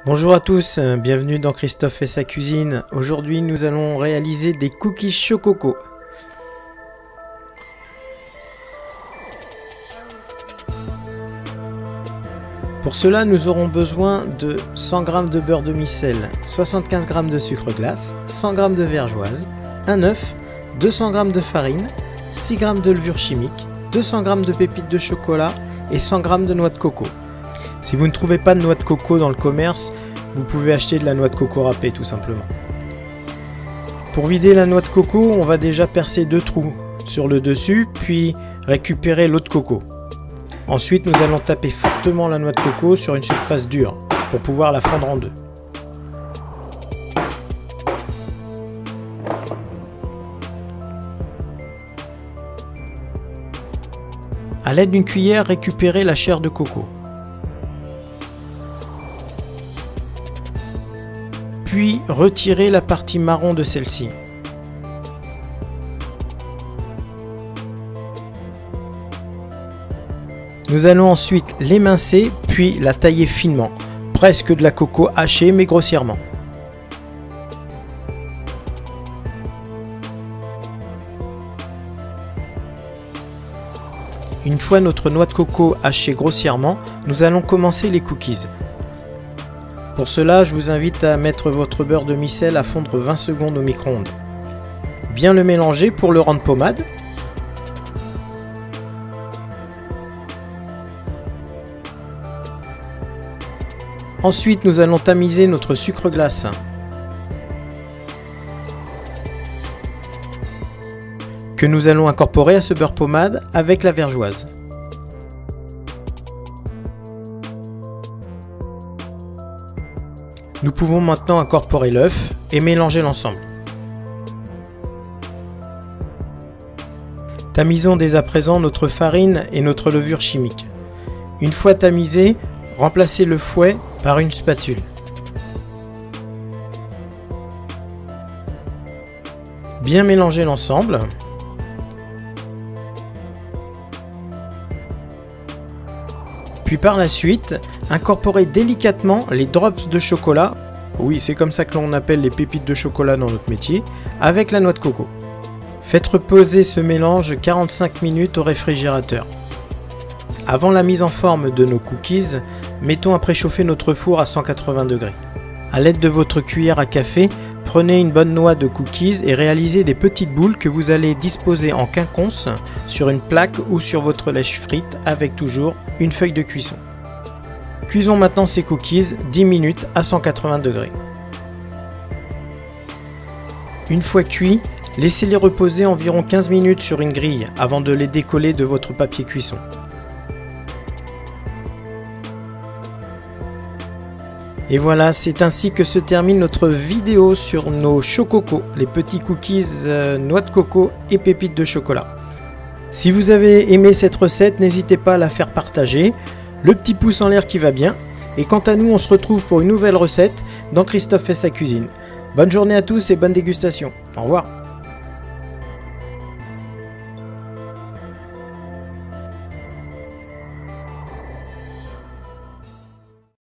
Bonjour à tous, bienvenue dans Christophe et sa cuisine. Aujourd'hui nous allons réaliser des cookies chococo. Pour cela nous aurons besoin de 100 g de beurre demi-sel, 75 g de sucre glace, 100 g de vergeoise, un œuf, 200 g de farine, 6 g de levure chimique, 200 g de pépites de chocolat et 100 g de noix de coco. Si vous ne trouvez pas de noix de coco dans le commerce, vous pouvez acheter de la noix de coco râpée tout simplement. Pour vider la noix de coco, on va déjà percer 2 trous sur le dessus, puis récupérer l'eau de coco. Ensuite, nous allons taper fortement la noix de coco sur une surface dure pour pouvoir la fendre en deux. À l'aide d'une cuillère, récupérez la chair de coco. Puis retirez la partie marron de celle-ci. Nous allons ensuite l'émincer puis la tailler finement, presque de la coco hachée mais grossièrement. Une fois notre noix de coco hachée grossièrement, nous allons commencer les cookies. Pour cela, je vous invite à mettre votre beurre demi-sel à fondre 20 secondes au micro-ondes. Bien le mélanger pour le rendre pommade. Ensuite, nous allons tamiser notre sucre glace. Que nous allons incorporer à ce beurre pommade avec la vergeoise. Nous pouvons maintenant incorporer l'œuf et mélanger l'ensemble. Tamisons dès à présent notre farine et notre levure chimique. Une fois tamisé, remplacez le fouet par une spatule. Bien mélanger l'ensemble. Puis par la suite, incorporez délicatement les drops de chocolat, oui c'est comme ça que l'on appelle les pépites de chocolat dans notre métier, avec la noix de coco. Faites reposer ce mélange 45 minutes au réfrigérateur. Avant la mise en forme de nos cookies, mettons à préchauffer notre four à 180 degrés. A l'aide de votre cuillère à café, prenez une bonne noix de cookies et réalisez des petites boules que vous allez disposer en quinconce sur une plaque ou sur votre lèche frite avec toujours une feuille de cuisson. Cuisons maintenant ces cookies 10 minutes à 180 degrés. Une fois cuits, laissez-les reposer environ 15 minutes sur une grille avant de les décoller de votre papier cuisson. Et voilà, c'est ainsi que se termine notre vidéo sur nos chococo, les petits cookies noix de coco et pépites de chocolat. Si vous avez aimé cette recette, n'hésitez pas à la faire partager, le petit pouce en l'air qui va bien. Et quant à nous, on se retrouve pour une nouvelle recette dans Christophe et sa cuisine. Bonne journée à tous et bonne dégustation. Au revoir.